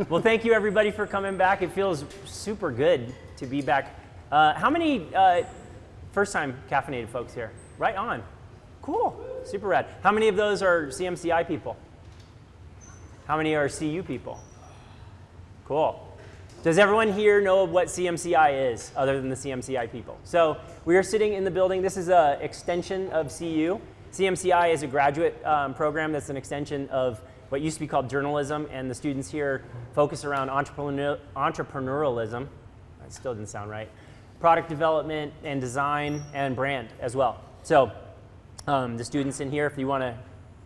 Well, thank you everybody for coming back. It feels super good to be back. How many first-time caffeinated folks here? Right on. Cool. Super rad. How many of those are CMCI people? How many are CU people? Cool. Does everyone here know what CMCI is, other than the CMCI people? So we are sitting in the building. This is an extension of CU. CMCI is a graduate program that's an extension of what used to be called journalism, and the students here focus around entrepreneurialism. That still didn't sound right. Product development and design and brand as well. So the students in here, if you want to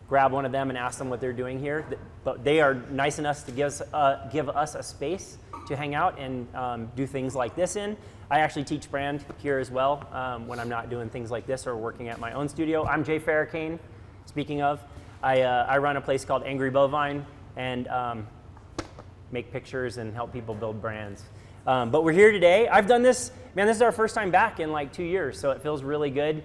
grab one of them and ask them what they're doing here, but they are nice enough to give us a space to hang out and do things like this in. I actually teach brand here as well when I'm not doing things like this or working at my own studio. I'm Jay Ferracane, speaking of. I run a place called Angry+Bovine and make pictures and help people build brands. But we're here today. I've done this, man, this is our first time back in like 2 years, so it feels really good.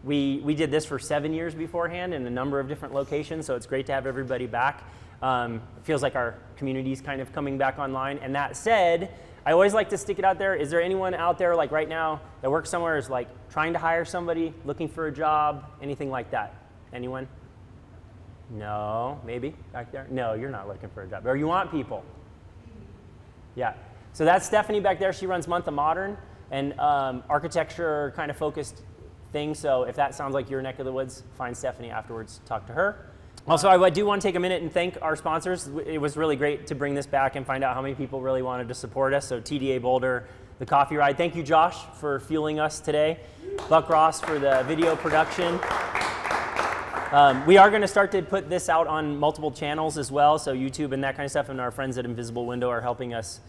We did this for 7 years beforehand in a number of different locations, so it's great to have everybody back. It feels like our community's kind of coming back online. And that said, I always like to stick it out there. Is there anyone out there like right now that works somewhere is like trying to hire somebody, looking for a job, anything like that? Anyone? No, maybe back there? No, you're not looking for a job. Or you want people? Yeah. So that's Stephanie back there. She runs Month of Modern and architecture kind of focused things. So if that sounds like your neck of the woods, find Stephanie afterwards, talk to her. Also, I do want to take a minute and thank our sponsors. It was really great to bring this back and find out how many people really wanted to support us. So TDA Boulder, the coffee ride. Thank you, Josh, for fueling us today. Buck Ross for the video production. We are going to start to put this out on multiple channels as well, so YouTube and that kind of stuff, and our friends at Invisible Window are helping us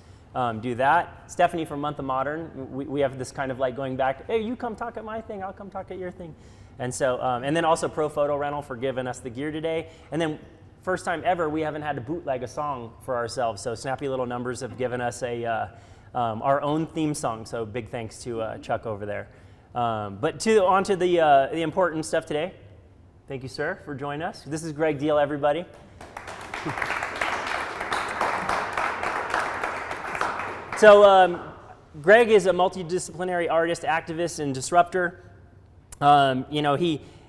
do that. Stephanie from Month of Modern, we have this kind of like going back, hey, you come talk at my thing, I'll come talk at your thing. And so, and then also Pro Photo Rental for giving us the gear today. And then first time ever, we haven't had to bootleg a song for ourselves. So Snappy Little Numbers have given us our own theme song. So big thanks to Chuck over there. But on to the important stuff today. Thank you, sir, for joining us. This is Gregg Deal, everybody. So Gregg is a multidisciplinary artist, activist, and disruptor.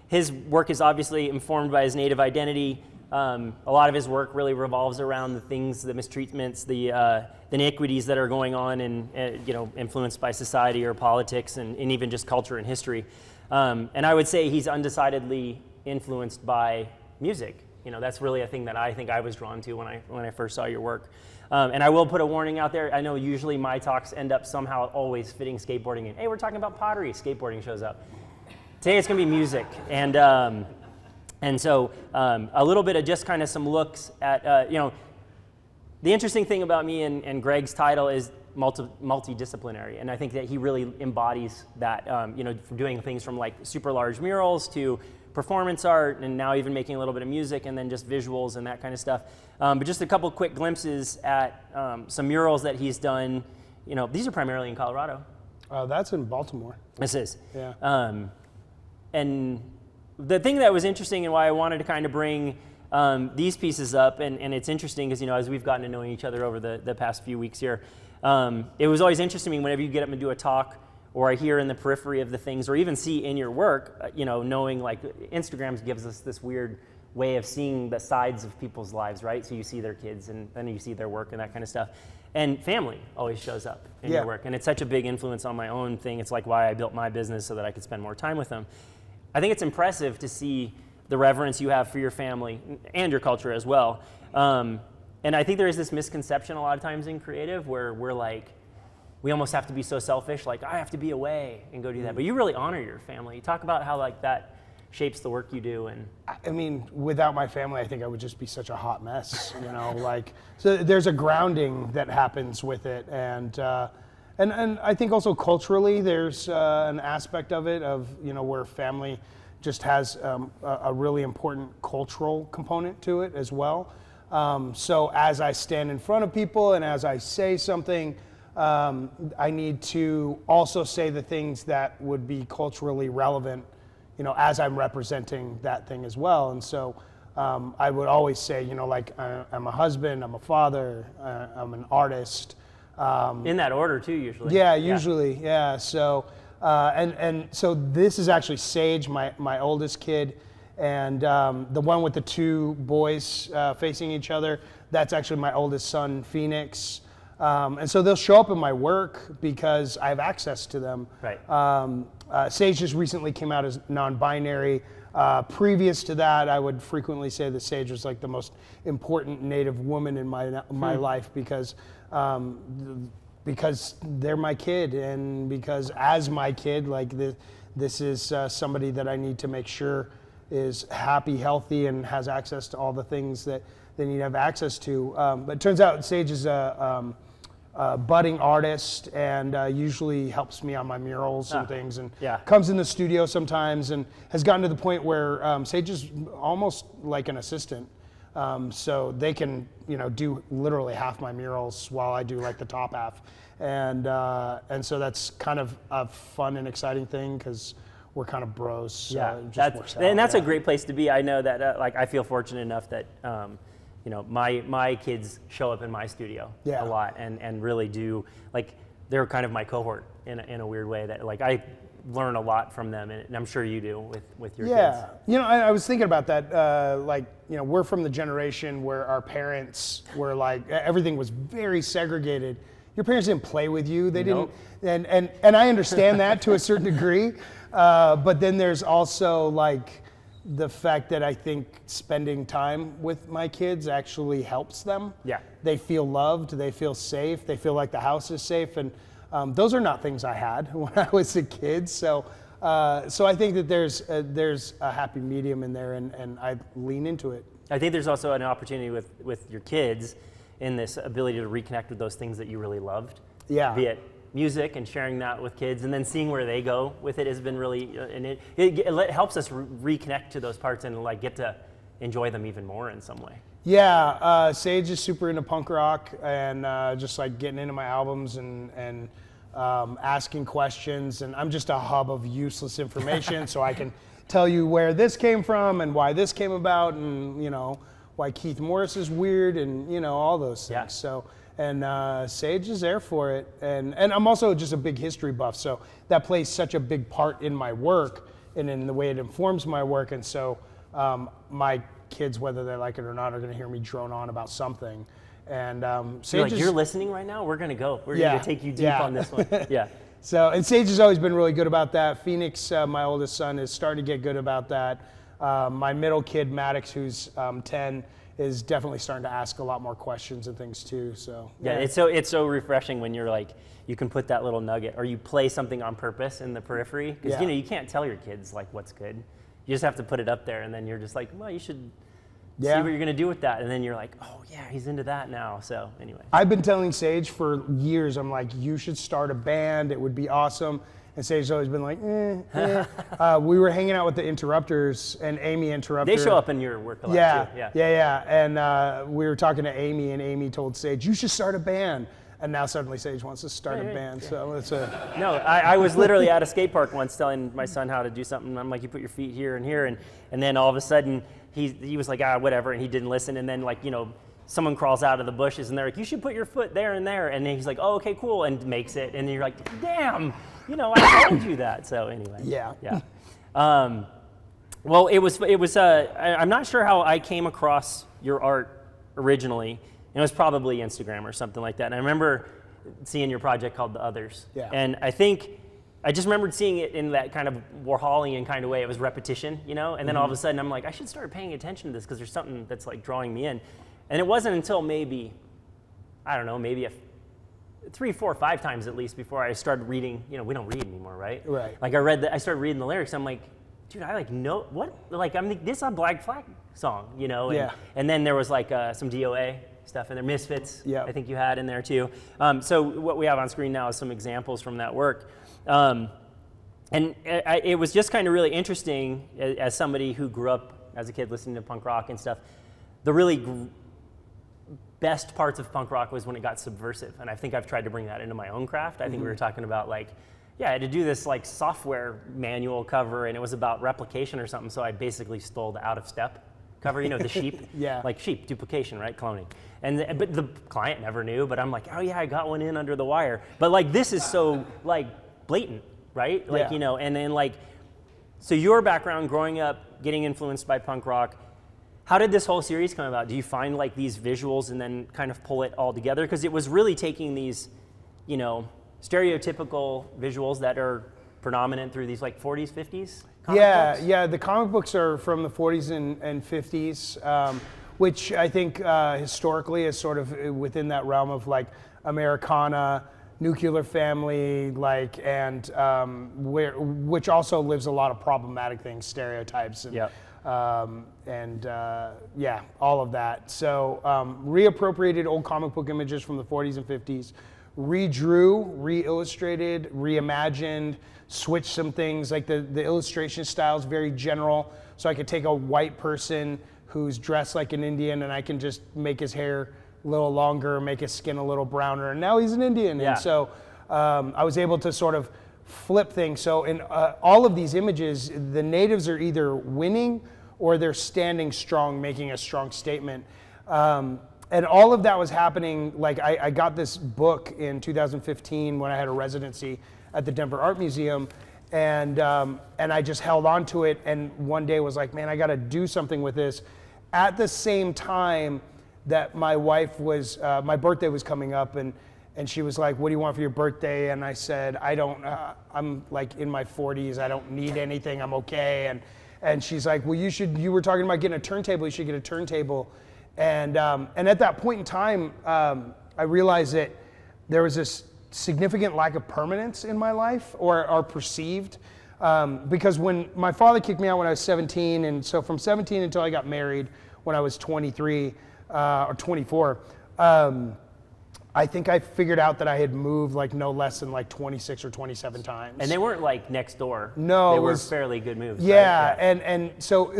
His work is obviously informed by his native identity. A lot of his work really revolves around the things, the mistreatments, the iniquities that are going on and influenced by society or politics and even just culture and history. And I would say he's undecidedly influenced by music. That's really a thing that I think I was drawn to when I first saw your work. And I will put a warning out there. I know usually my talks end up somehow always fitting skateboarding in. Hey, we're talking about pottery. Skateboarding shows up. Today it's going to be music, and so a little bit of just kind of some looks at, the interesting thing about me and Gregg's title is multi-disciplinary, and I think that he really embodies that, from doing things from like super large murals to performance art, and now even making a little bit of music, and then just visuals and that kind of stuff. But just a couple quick glimpses at some murals that he's done. These are primarily in Colorado. That's in Baltimore. This is. Yeah. And the thing that was interesting and why I wanted to kind of bring these pieces up, and it's interesting because, as we've gotten to know each other over the past few weeks here, it was always interesting to me whenever you get up and do a talk, or I hear in the periphery of the things, or even see in your work, knowing like Instagram gives us this weird way of seeing the sides of people's lives, right? So you see their kids and then you see their work and that kind of stuff. And family always shows up in your work. And it's such a big influence on my own thing. It's like why I built my business so that I could spend more time with them. I think it's impressive to see the reverence you have for your family and your culture as well. And I think there is this misconception a lot of times in creative where we're like, we almost have to be so selfish, like I have to be away and go do that. But you really honor your family. Talk about how like that shapes the work you do. And I mean, without my family, I think I would just be such a hot mess, so there's a grounding that happens with it. And I think also culturally, there's an aspect of it where family just has a really important cultural component to it as well. So as I stand in front of people and as I say something, I need to also say the things that would be culturally relevant, as I'm representing that thing as well. And so I would always say, like I'm a husband, I'm a father, I'm an artist. In that order too, usually. Yeah, usually, yeah. So, and so this is actually Sage, my oldest kid, and the one with the two boys facing each other, that's actually my oldest son, Phoenix. And so they'll show up in my work because I have access to them. Right. Sage just recently came out as non-binary. Previous to that, I would frequently say that Sage was like the most important Native woman in my life because they're my kid, and because as my kid, like this is somebody that I need to make sure is happy, healthy, and has access to all the things that they need to have access to. But it turns out Sage is a budding artist, and usually helps me on my murals and things, and comes in the studio sometimes, and has gotten to the point where Sage is almost like an assistant. So they can, do literally half my murals while I do like the top half, and so that's kind of a fun and exciting thing because we're kind of bros. So it just works out. And that's a great place to be. I know that I feel fortunate enough that my kids show up in my studio a lot and really do, like, they're kind of my cohort in a weird way that, like, I learn a lot from them, and I'm sure you do with your kids. Yeah, I was thinking about that. We're from the generation where our parents were like, everything was very segregated. Your parents didn't play with you. They didn't, and I understand that to a certain degree. But then there's also like the fact that I think spending time with my kids actually helps them. Yeah. They feel loved, they feel safe, they feel like the house is safe, and those are not things I had when I was a kid. So I think that there's a happy medium in there, and I lean into it. I think there's also an opportunity with your kids in this ability to reconnect with those things that you really loved. Yeah. Be it music and sharing that with kids, and then seeing where they go with it has been really, and it helps us reconnect to those parts and like get to enjoy them even more in some way. Yeah, Sage is super into punk rock and just like getting into my albums and asking questions, and I'm just a hub of useless information so I can tell you where this came from and why this came about, and why Keith Morris is weird, and all those things. Yeah. So. And Sage is there for it. And I'm also just a big history buff, so that plays such a big part in my work and in the way it informs my work. And so my kids, whether they like it or not, are going to hear me drone on about something. And Sage you're listening right now? We're going to go. We're going to take you deep on this one. Yeah. So, and Sage has always been really good about that. Phoenix, my oldest son, is starting to get good about that. My middle kid, Maddox, who's 10, is definitely starting to ask a lot more questions and things too. So it's so refreshing when you're like, you can put that little nugget, or you play something on purpose in the periphery, because you can't tell your kids like what's good. You just have to put it up there, and then you're just like, well, you should see what you're gonna do with that, and then you're like, oh yeah, he's into that now. So anyway, I've been telling Sage for years, I'm like, you should start a band. It would be awesome. And Sage's always been like, we were hanging out with the Interrupters, and Amy Interrupter. They show up in your work a lot too. Yeah. And we were talking to Amy, and Amy told Sage, you should start a band. And now suddenly Sage wants to start a band. So it's a... No, I was literally at a skate park once telling my son how to do something. I'm like, you put your feet here and here. And then all of a sudden, he was like, whatever, and he didn't listen. And then someone crawls out of the bushes, and they're like, you should put your foot there and there. And then he's like, oh, okay, cool, and makes it. And then you're like, damn. I told you that. So anyway. Yeah. Well, it was. I'm not sure how I came across your art originally. It was probably Instagram or something like that. And I remember seeing your project called The Others. Yeah. And I think I just remembered seeing it in that kind of Warholian kind of way. It was repetition, And then all of a sudden I'm like, I should start paying attention to this because there's something that's like drawing me in. And it wasn't until maybe 3, 4, 5 times at least before I started reading. We don't read anymore, right? Right. Like I started reading the lyrics. I'm like, dude, I know what? Like, I'm like, this is a Black Flag song, And, and then there was like some DOA stuff in there, Misfits. Yeah. I think you had in there too. So what we have on screen now is some examples from that work, and it was just kind of really interesting as somebody who grew up as a kid listening to punk rock and stuff. The really best parts of punk rock was when it got subversive, and I think I've tried to bring that into my own craft. I think we were talking about I had to do this like software manual cover, and it was about replication or something, so I basically stole the Out of Step cover, the sheep, Yeah. like sheep duplication, right? Cloning. But the client never knew, but I'm like, oh yeah, I got one in under the wire. But like, this is so like blatant, right? Like, Yeah. and then like, so your background growing up, getting influenced by punk rock, how did this whole series come about? Do you find like these visuals and then kind of pull it all together? Because it was really taking these, stereotypical visuals that are predominant through these like 40s, 50s comic books? Yeah, the comic books are from the 40s and 50s, which I think historically is sort of within that realm of like Americana, nuclear family, like, and which also lives a lot of problematic things, stereotypes, and Yep. Yeah, all of that. So reappropriated old comic book images from the 40s and 50s, redrew, re-illustrated, reimagined, switched some things, like the illustration style is very general, so I could take a white person who's dressed like an Indian and I can just make his hair a little longer, make his skin a little browner, and now he's an Indian. Yeah. And so I was able to sort of flip things. So in all of these images, the natives are either winning or they're standing strong, making a strong statement. And all of that was happening, like I got this book in 2015 when I had a residency at the Denver Art Museum, and I just held on to it, and one day was like, man, I gotta do something with this. At the same time that my wife was, my birthday was coming up, and she was like, what do you want for your birthday? And I said, I'm like in my 40s, I don't need anything, I'm okay. And she's like, well, you were talking about getting a turntable, you should get a turntable. And at that point in time, I realized that there was this significant lack of permanence in my life, or perceived, because when my father kicked me out when I was 17, and so from 17 until I got married when I was 23 or 24, I think I figured out that I had moved like no less than like 26 or 27 times. And they weren't like next door. No, they were fairly good moves. Yeah, right? and so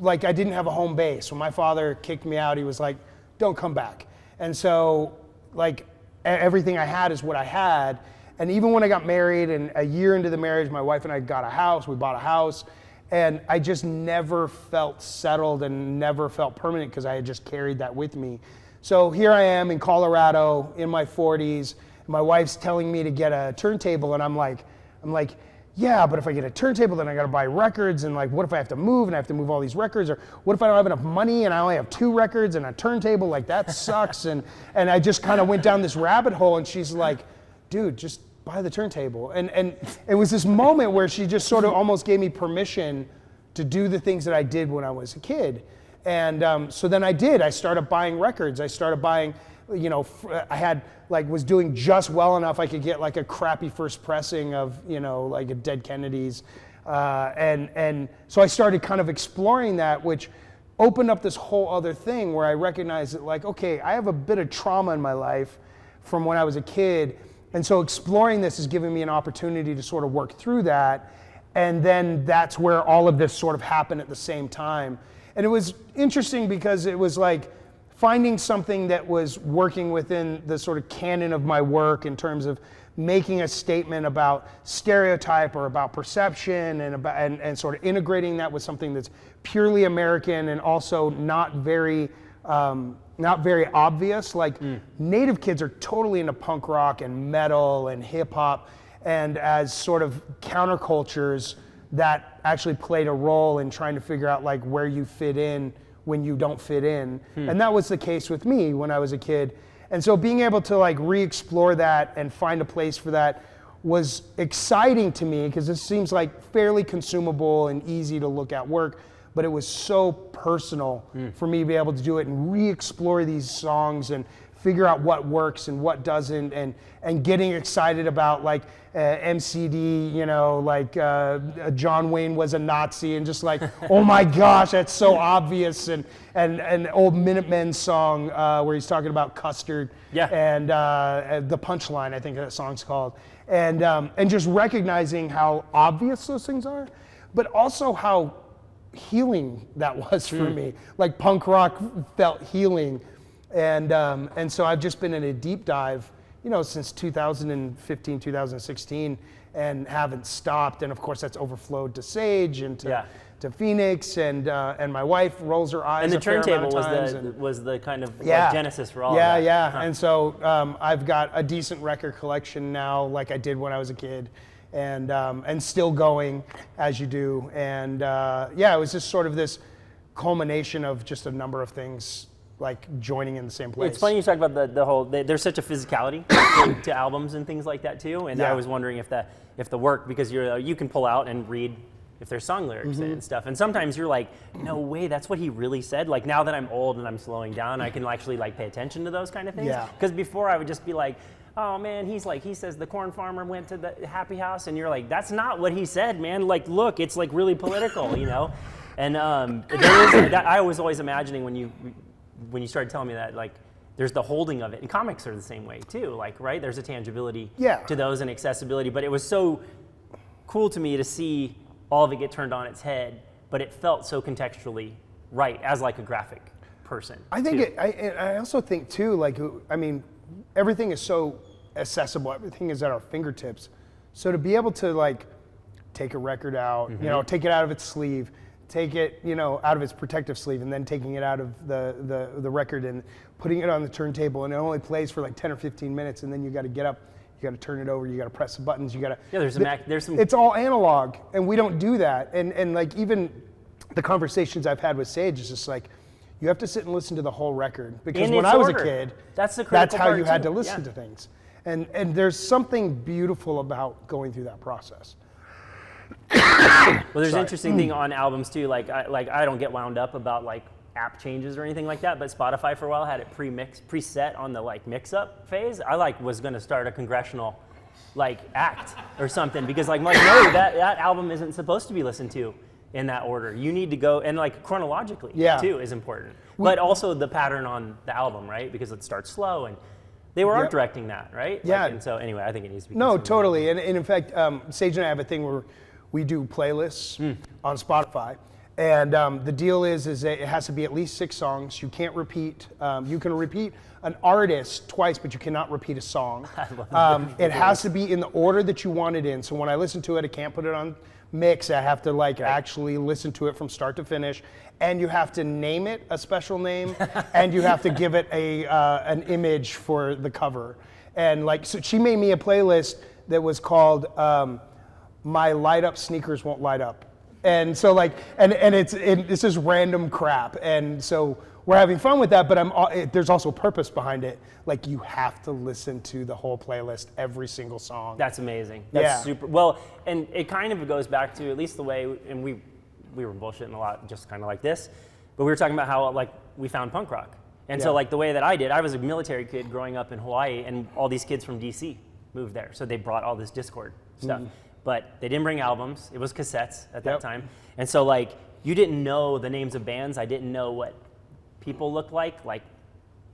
like I didn't have a home base. When my father kicked me out, he was like, "Don't come back." And so like everything I had is what I had. And even when I got married, and a year into the marriage, my wife and I got a house. We bought a house, and I just never felt settled and never felt permanent because I had just carried that with me. So here I am in Colorado in my 40s. My wife's telling me to get a turntable, and I'm like, yeah, but if I get a turntable, then I got to buy records, and like, what if I have to move and I have to move all these records, or what if I don't have enough money and I only have 2 records and a turntable? Like that sucks. and I just kind of went down this rabbit hole, and she's like, dude, just buy the turntable. And it was this moment where she just sort of almost gave me permission to do the things that I did when I was a kid. And so then I did. I started buying records. I started buying, I had was doing just well enough I could get like a crappy first pressing of, like a Dead Kennedys. And so I started kind of exploring that, which opened up this whole other thing where I recognized that like, okay, I have a bit of trauma in my life from when I was a kid. And so exploring this is giving me an opportunity to sort of work through that. And then that's where all of this sort of happened at the same time. And it was interesting because it was like finding something that was working within the sort of canon of my work in terms of making a statement about stereotype or about perception, and sort of integrating that with something that's purely American and also not very obvious. Like Native kids are totally into punk rock and metal and hip hop, and as sort of countercultures that actually played a role in trying to figure out like where you fit in when you don't fit in. And that was the case with me when I was a kid. And so being able to like re-explore that and find a place for that was exciting to me, because it seems like fairly consumable and easy to look at work, but it was so personal for me to be able to do it and re-explore these songs and figure out what works and what doesn't, and getting excited about like MCD, John Wayne was a Nazi, and just like, oh my gosh, that's so obvious, and an old Minutemen song where he's talking about custard, and the punchline, I think that song's called, and just recognizing how obvious those things are, but also how healing that was for me. Like punk rock felt healing. And so I've just been in a deep dive, since 2015, 2016, and haven't stopped. And of course that's overflowed to Sage and to to Phoenix, and my wife rolls her eyes. And the a fair amount turntable of times, was the kind of like genesis for all of that. Yeah. And so I've got a decent record collection now, like I did when I was a kid, and still going as you do. And it was just sort of this culmination of just a number of things like joining in the same place. It's funny you talk about the whole. There's such a physicality to albums and things like that too. And I was wondering if the work, because you can pull out and read if there's song lyrics and stuff. And sometimes you're like, no way, that's what he really said. Like now that I'm old and I'm slowing down, I can actually like pay attention to those kind of things. Yeah. Because before I would just be like, oh man, he says the corn farmer went to the happy house, and you're like, that's not what he said, man. Like, look, it's like really political, you know. And there is that I was always imagining when you started telling me that, like, there's the holding of it. And comics are the same way too, like, right? There's a tangibility to those and accessibility. But it was so cool to me to see all of it get turned on its head, but it felt so contextually right as like a graphic person. I think I also think too, like, I mean, everything is so accessible. Everything is at our fingertips. So to be able to like take a record out, you know, take it out of its sleeve, take it, you know, out of its protective sleeve, and then taking it out of the record and putting it on the turntable, and it only plays for like 10 or 15 minutes, and then you got to get up, you got to turn it over, you got to press the buttons, you got to. Yeah, there's some. It's all analog, and we don't do that. And like even the conversations I've had with Sage is just like, you have to sit and listen to the whole record, because when I was a kid, that's how you had to listen to things, and there's something beautiful about going through that process. Well, there's an interesting thing on albums too. Like I don't get wound up about like app changes or anything like that, but Spotify for a while had it preset on the like mix-up phase. I like was going to start a congressional like act or something, because like no, that album isn't supposed to be listened to in that order. You need to go, and like chronologically too is important, but also the pattern on the album, right? Because it starts slow, and they were art directing that, right? Yeah. Like, and so anyway, I think it needs to be. No, totally. And in fact, Sage and I have a thing where we do playlists on Spotify. And the deal is that it has to be at least 6 songs. You can't repeat. You can repeat an artist twice, but you cannot repeat a song. It has to be in the order that you want it in. So when I listen to it, I can't put it on mix. I have to like actually listen to it from start to finish. And you have to name it a special name, and you have to give it an image for the cover. And like, so she made me a playlist that was called "My Light Up Sneakers Won't Light Up." And so like, and it's just random crap. And so we're having fun with that, but there's also purpose behind it. Like, you have to listen to the whole playlist, every single song. That's amazing. That's super. Well, and it kind of goes back to at least the way, and we were bullshitting a lot, just kind of like this, but we were talking about how like we found punk rock. And so like the way that I was a military kid growing up in Hawaii, and all these kids from DC moved there. So they brought all this Discord stuff. But they didn't bring albums. It was cassettes at that time. And so like, you didn't know the names of bands. I didn't know what people looked like. Like,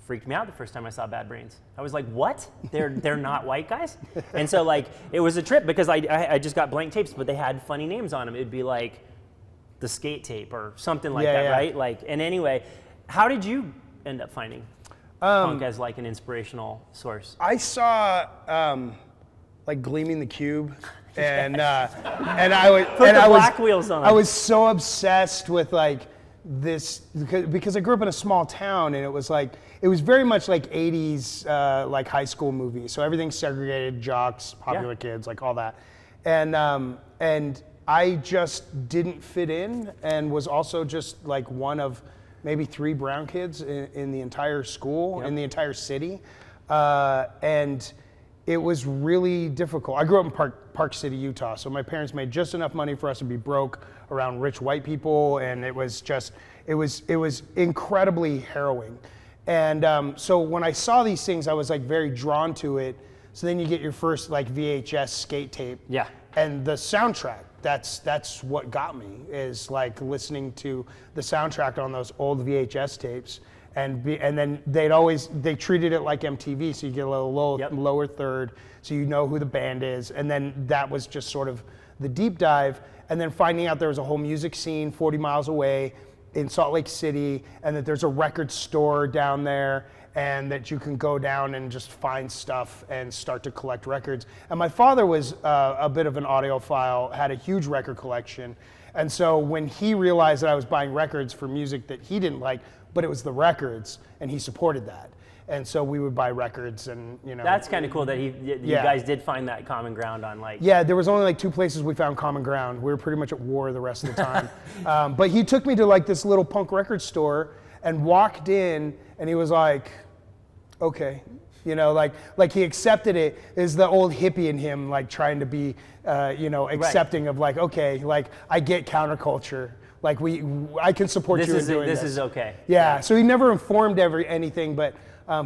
freaked me out the first time I saw Bad Brains. I was like, what? They're not white guys? And so like, it was a trip, because I just got blank tapes, but they had funny names on them. It'd be like the Skate Tape or something like that, right? Like, and anyway, how did you end up finding punk as like an inspirational source? I saw like Gleaming the Cube. And I would put the black wheels on. I was so obsessed with like this, because I grew up in a small town, and it was very much like 80s like high school movies. So everything's segregated, jocks, popular kids, like all that. And I just didn't fit in, and was also just like one of maybe 3 brown kids in the entire school, in the entire city, and it was really difficult. I grew up in Park City, Utah, so my parents made just enough money for us to be broke around rich white people, and it was incredibly harrowing. And so when I saw these things, I was like very drawn to it. So then you get your first like VHS skate tape. Yeah. And the soundtrack, that's what got me, is like listening to the soundtrack on those old VHS tapes. And then they treated it like MTV, so you get a little lower third, so you know who the band is. And then that was just sort of the deep dive. And then finding out there was a whole music scene 40 miles away in Salt Lake City, and that there's a record store down there, and that you can go down and just find stuff and start to collect records. And my father was a bit of an audiophile, had a huge record collection. And so when he realized that I was buying records for music that he didn't like, but it was the records, and he supported that. And so we would buy records, and That's kind of cool that you guys did find that common ground on like. Yeah, there was only like 2 places we found common ground. We were pretty much at war the rest of the time. But he took me to like this little punk record store and walked in, and he was like, okay. Like he accepted it. Is the old hippie in him like trying to be, accepting of like, okay, like I get counterculture. Like I can support you in doing this. This is okay. Yeah. So he never informed anything, but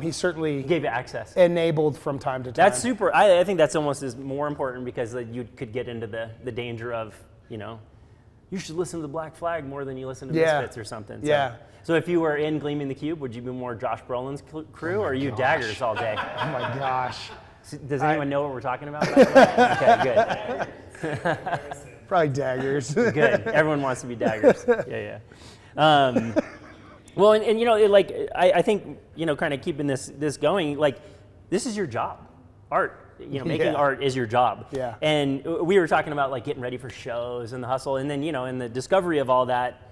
he certainly gave you access. Enabled from time to time. That's super. I think that's almost as more important because you could get into the danger of, you should listen to the Black Flag more than you listen to Misfits or something. So, yeah. So if you were in Gleaming the Cube, would you be more Josh Brolin's crew or are you Daggers all day? Oh my gosh. Does anyone know what we're talking about? Okay, good. Probably Daggers. Good. Everyone wants to be Daggers. Yeah. Well, and I think, kind of keeping this going, like, this is your job. Art. Making art is your job. Yeah. And we were talking about like getting ready for shows and the hustle, and then in the discovery of all that,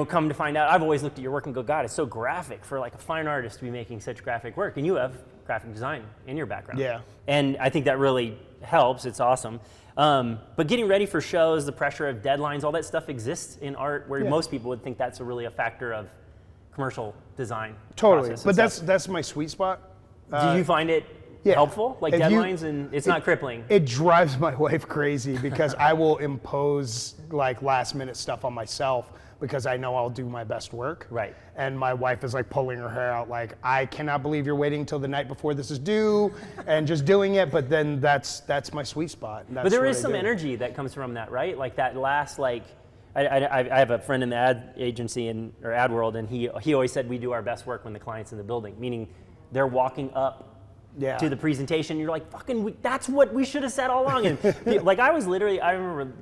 come to find out, I've always looked at your work and go, God, it's so graphic for like a fine artist to be making such graphic work, and you have graphic design in your background. Yeah. And I think that really helps. It's awesome. But getting ready for shows, the pressure of deadlines, all that stuff exists in art, where most people would think that's really a factor of commercial design. Totally. But that's my sweet spot. Do you find it helpful, like deadlines, and it's not crippling? It drives my wife crazy because I will impose like last minute stuff on myself because I know I'll do my best work. Right. And my wife is like pulling her hair out like, I cannot believe you're waiting till the night before this is due and just doing it. But then that's my sweet spot. But there is some energy that comes from that, right? Like that last I have a friend in the ad agency or ad world, and he always said we do our best work when the client's in the building, meaning they're walking up to the presentation. You're like, that's what we should have said all along. And like I remember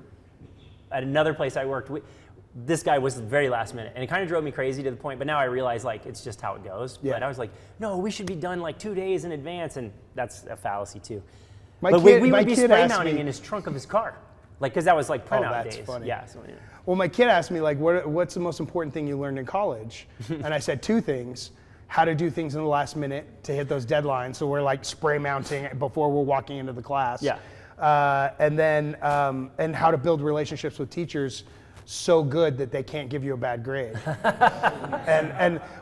at another place I worked, this guy was very last minute, and it kind of drove me crazy to the point, but now I realize like it's just how it goes. Yeah. But I was like, no, we should be done like 2 days in advance, and that's a fallacy too. We would be spray mounting in his trunk of his car. Like, because that was like printout days. Funny. Yeah. So, yeah. Well, my kid asked me like, what's the most important thing you learned in college? And I said 2 things: how to do things in the last minute to hit those deadlines. So we're like spray mounting before we're walking into the class. Yeah. And then and how to build relationships with teachers so good that they can't give you a bad grade.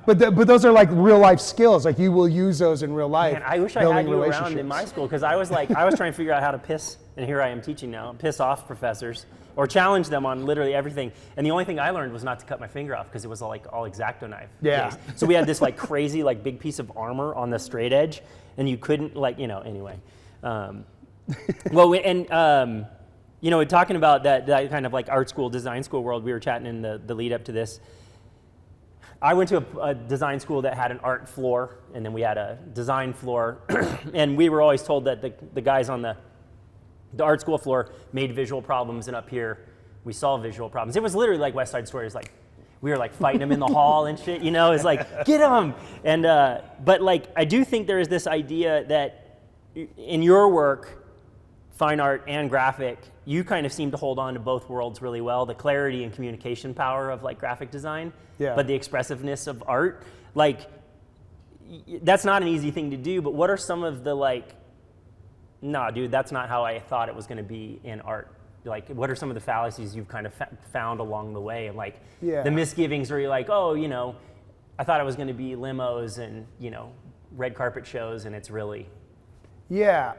But those are like real life skills. Like you will use those in real life. Man, I wish I had you around in my school, because I was trying to figure out how to piss, and here I am teaching now, piss off professors or challenge them on literally everything. And the only thing I learned was not to cut my finger off, because it was all X-Acto knife. Yeah. Days. So we had this like crazy like big piece of armor on the straight edge, and you couldn't anyway. Talking about that kind of like art school, design school world, we were chatting in the lead up to this. I went to a design school that had an art floor, and then we had a design floor, and we were always told that the guys on the art school floor made visual problems, and up here we solved visual problems. It was literally like West Side Story. It was like we were like fighting them in the hall and shit. It's like, get them. And but like I do think there is this idea that in your work, fine art and graphic, you kind of seem to hold on to both worlds really well, the clarity and communication power of like graphic design, but the expressiveness of art. Like, that's not an easy thing to do, but what are some of the like, nah, dude, that's not how I thought it was going to be in art? Like, what are some of the fallacies you've kind of found along the way? And like the misgivings where you're like, oh, I thought it was going to be limos and, red carpet shows, and it's really. Yeah,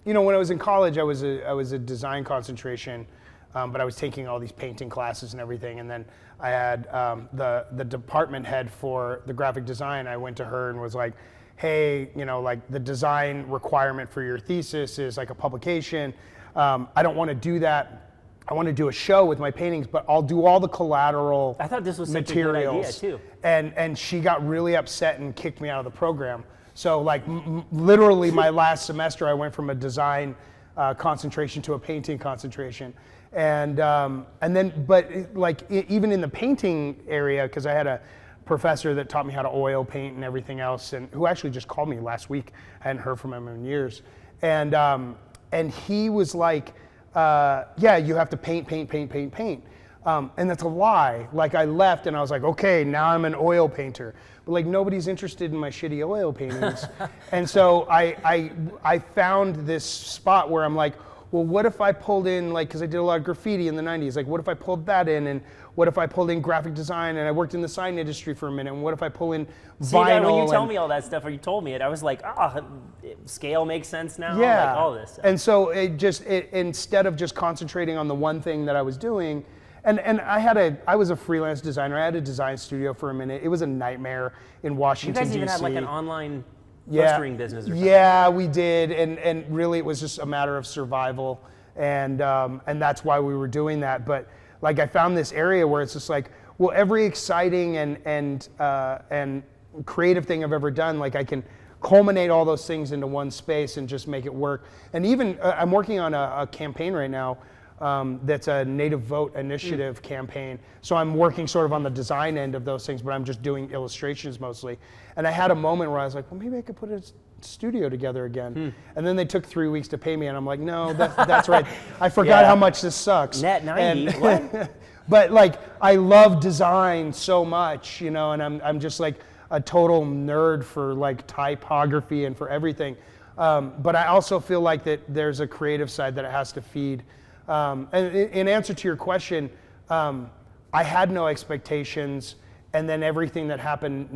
when I was in college, I was a design concentration, but I was taking all these painting classes and everything. And then I had the department head for the graphic design. I went to her and was like, hey, like the design requirement for your thesis is like a publication. I don't want to do that. I want to do a show with my paintings, but I'll do all the collateral. I thought this was such materials. a good idea too. And she got really upset and kicked me out of the program. So like literally my last semester, I went from a design concentration to a painting concentration. And then, but even in the painting area, because I had a professor that taught me how to oil paint and everything else, and who actually just called me last week. I hadn't heard from him in years. And he was like, yeah, you have to paint. And that's a lie. Like I left and I was like, okay, now I'm an oil painter. But like nobody's interested in my shitty oil paintings. And so I found this spot where I'm like, well, what if I pulled in, like, because I did a lot of graffiti in the 90s, like what if I pulled that in, and what if I pulled in graphic design, and I worked in the sign industry for a minute, and what if I pull in vinyl? See, that, when you tell me all that stuff, or you told me it, I was like, scale makes sense now, yeah. like all this stuff. And so instead of just concentrating on the one thing that I was doing, and I was a freelance designer. I had a design studio for a minute. It was a nightmare in Washington, D.C. You guys even had like an online postering business or something. Yeah, we did, and really it was just a matter of survival, and that's why we were doing that. But like I found this area where it's just like, well, every exciting and creative thing I've ever done, like I can culminate all those things into one space and just make it work. And even I'm working on a campaign right now that's a Native Vote Initiative campaign. So I'm working sort of on the design end of those things, but I'm just doing illustrations mostly. And I had a moment where I was like, well, maybe I could put a studio together again. And then they took 3 weeks to pay me, and I'm like, no, that's right. I forgot how much this sucks. Net 90, what? But like, I love design so much, you know, and I'm just like a total nerd for like typography and for everything. But I also feel like that there's a creative side that it has to feed. And in answer to your question, I had no expectations, and then everything that happened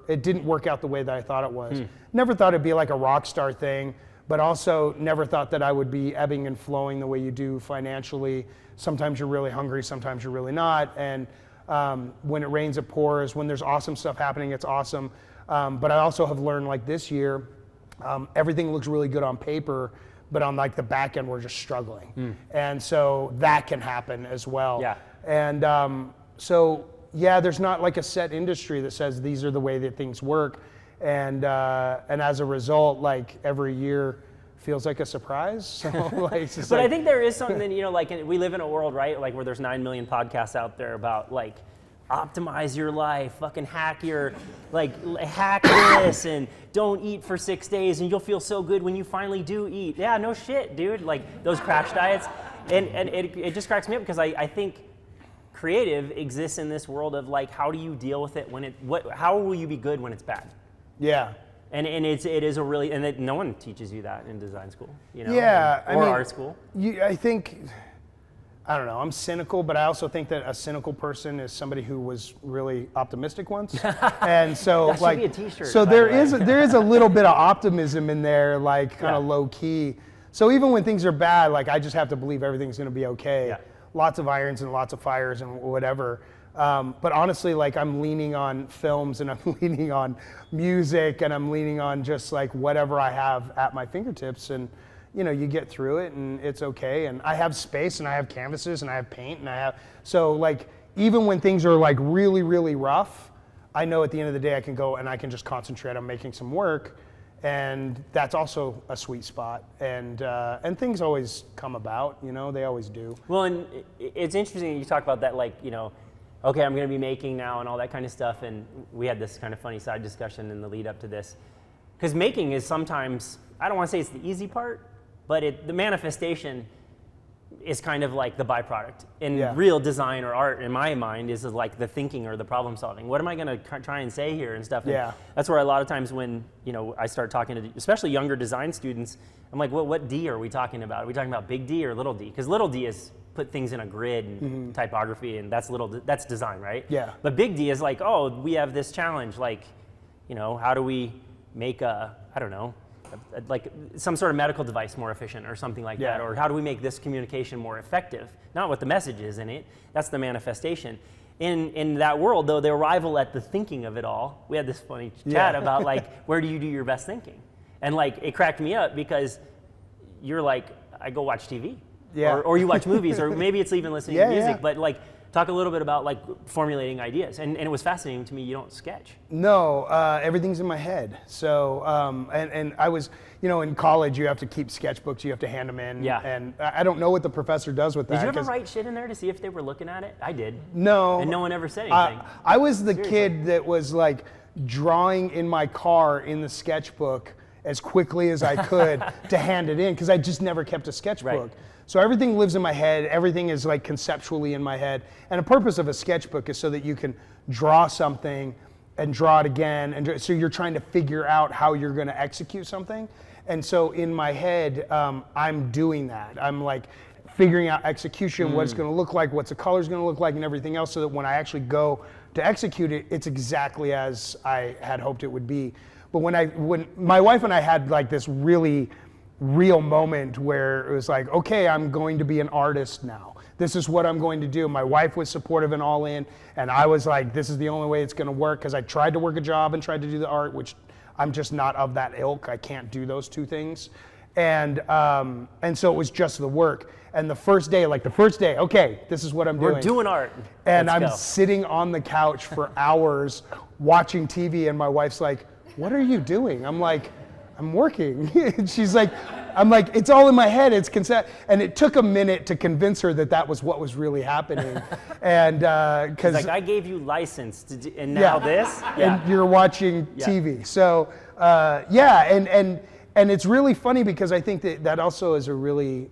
it didn't work out the way that I thought it was. Never thought it'd be like a rock star thing, but also never thought that I would be ebbing and flowing the way you do financially. Sometimes you're really hungry, sometimes you're really not, and when it rains, it pours. When there's awesome stuff happening, it's awesome. But I also have learned, like this year, everything looks really good on paper, but on like the back end, we're just struggling. And so that can happen as well. Yeah. And so, yeah, there's not like a set industry that says these are the way that things work. And as a result, like every year feels like a surprise. So like, it's just but like, I think there is something, you know, like we live in a world, right? Like where there's 9 million podcasts out there about like, optimize your life, fucking hack this, and don't eat for 6 days, and you'll feel so good when you finally do eat. Yeah, no shit, dude. Like those crash diets, and it just cracks me up because I think creative exists in this world of like, how do you deal with it when how will you be good when it's bad? Yeah. And it is a really, and no one teaches you that in design school, you know, yeah, or art school. I think. I don't know, I'm cynical, but I also think that a cynical person is somebody who was really optimistic once. And so that like, should be a t-shirt, so there is a little bit of optimism in there, like kind of low key. So even when things are bad, like I just have to believe everything's gonna be okay. Yeah. Lots of irons and lots of fires and whatever. But honestly, like I'm leaning on films, and I'm leaning on music, and I'm leaning on just like whatever I have at my fingertips, and you know, you get through it and it's okay. And I have space, and I have canvases, and I have paint, and so like, even when things are like really, really rough, I know at the end of the day I can go and I can just concentrate on making some work. And that's also a sweet spot. And things always come about, you know, they always do. Well, and it's interesting that you talk about that, like, you know, okay, I'm gonna be making now and all that kind of stuff. And we had this kind of funny side discussion in the lead up to this. Because making is sometimes, I don't wanna say it's the easy part, but the manifestation is kind of like the byproduct. And real design or art, in my mind, is like the thinking or the problem solving. What am I gonna try and say here and stuff? And that's where a lot of times when, you know, I start talking to, especially younger design students, I'm like, what D are we talking about? Are we talking about big D or little d? Because little d is put things in a grid and typography, and that's design, right? Yeah. But big D is like, oh, we have this challenge, like, you know, how do we make I don't know, like some sort of medical device more efficient or something like that, or how do we make this communication more effective? Not what the message is in it, that's the manifestation. In that world though, the arrival at the thinking of it all, we had this funny chat about like, where do you do your best thinking? And like, it cracked me up because you're like, I go watch TV, or you watch movies, or maybe it's even listening to music, but like, talk a little bit about like formulating ideas. And it was fascinating to me, you don't sketch. No, everything's in my head. So, and I was, you know, in college you have to keep sketchbooks, you have to hand them in. Yeah. And I don't know what the professor does with that. Did you ever write shit in there to see if they were looking at it? I did. No. And no one ever said anything. I was the kid that was like drawing in my car in the sketchbook as quickly as I could to hand it in, because I just never kept a sketchbook. Right. So everything lives in my head, everything is like conceptually in my head. And the purpose of a sketchbook is so that you can draw something and draw it again. And so you're trying to figure out how you're gonna execute something. And so in my head, I'm doing that. I'm like figuring out execution, what it's gonna look like, what's the color's gonna look like, and everything else, so that when I actually go to execute it, it's exactly as I had hoped it would be. But when my wife and I had like this really real moment where it was like, okay, I'm going to be an artist now. This is what I'm going to do. My wife was supportive and all in, and I was like, this is the only way it's gonna work, because I tried to work a job and tried to do the art, which I'm just not of that ilk. I can't do those two things. And so it was just the work. And the first day, okay, this is what I'm doing. We're doing art. And Let's I'm go. sitting on the couch for hours watching TV, and my wife's like, what are you doing? I'm like, I'm working. And she's like, I'm like, it's all in my head, it's concept. And it took a minute to convince her that that was what was really happening. And because like, I gave you license to do, and now this? Yeah. And you're watching TV. So and it's really funny, because I think that also is a really,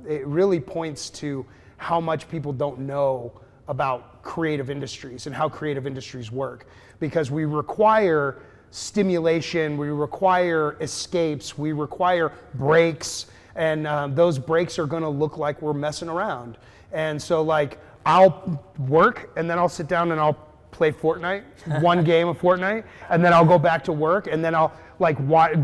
it really points to how much people don't know about creative industries and how creative industries work. Because we require stimulation, we require escapes, we require breaks, and those breaks are gonna look like we're messing around. And so like, I'll work, and then I'll sit down and I'll play Fortnite, one game of Fortnite, and then I'll go back to work, and then I'll like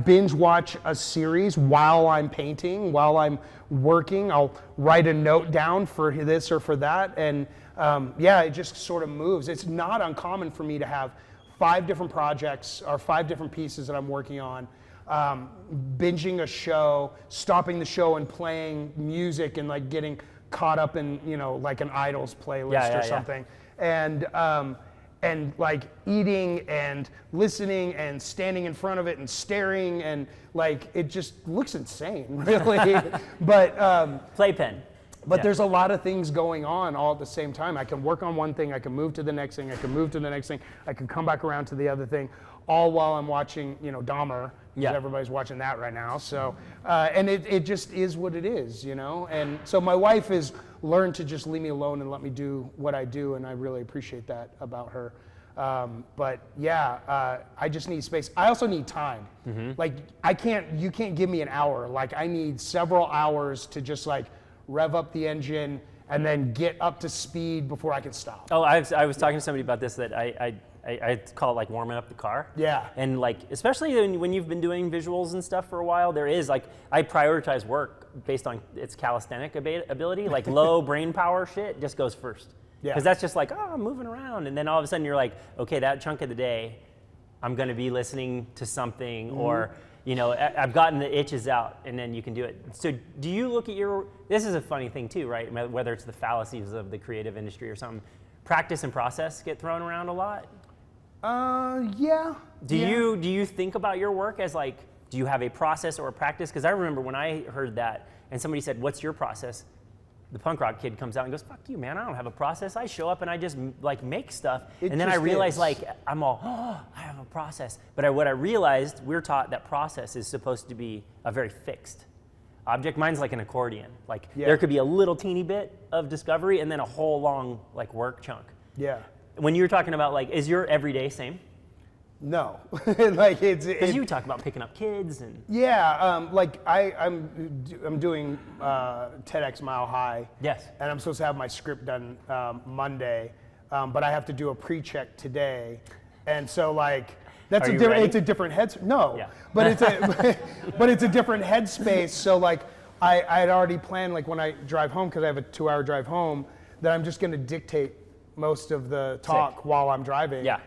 binge watch a series while I'm painting, while I'm working. I'll write a note down for this or for that, and it just sort of moves. It's not uncommon for me to have 5 different projects or 5 different pieces that I'm working on, binging a show, stopping the show and playing music, and like getting caught up in, like an Idols playlist or something. And like eating and listening and standing in front of it and staring, and like it just looks insane, really. But Playpen. But there's a lot of things going on all at the same time. I can work on one thing, I can move to the next thing, I can move to the next thing, I can come back around to the other thing, all while I'm watching, Dahmer, because everybody's watching that right now. So, and it just is what it is, And so my wife has learned to just leave me alone and let me do what I do, and I really appreciate that about her. I just need space. I also need time. Like, you can't give me an hour. Like, I need several hours to just like rev up the engine and then get up to speed before I can stop. Oh, I was talking to somebody about this, that I call it like warming up the car. Yeah. And like, especially when you've been doing visuals and stuff for a while, there is like, I prioritize work based on its calisthenic ability, like low brain power shit just goes first. Yeah. Because that's just like, I'm moving around. And then all of a sudden you're like, okay, that chunk of the day, I'm going to be listening to something, or, I've gotten the itches out, and then you can do it. So do you look at this is a funny thing too, right? Whether it's the fallacies of the creative industry or something, practice and process get thrown around a lot? Yeah. Do you think about your work as like, do you have a process or a practice? Because I remember when I heard that and somebody said, what's your process? The punk rock kid comes out and goes, fuck you, man, I don't have a process. I show up and I just like make stuff. And then I realized like, I'm all, I have a process. But what I realized, we're taught that process is supposed to be a very fixed object. Mine's like an accordion. Like there could be a little teeny bit of discovery and then a whole long like work chunk. Yeah. When you were talking about like, is your everyday same? No, like because you talk about picking up kids and like I'm doing TEDx Mile High. Yes. And I'm supposed to have my script done Monday, but I have to do a pre-check today, and so like that's it's a different headspace. No, but it's a different headspace. So like I had already planned, like when I drive home, because I have a 2-hour drive home, that I'm just going to dictate most of the talk while I'm driving. Yeah.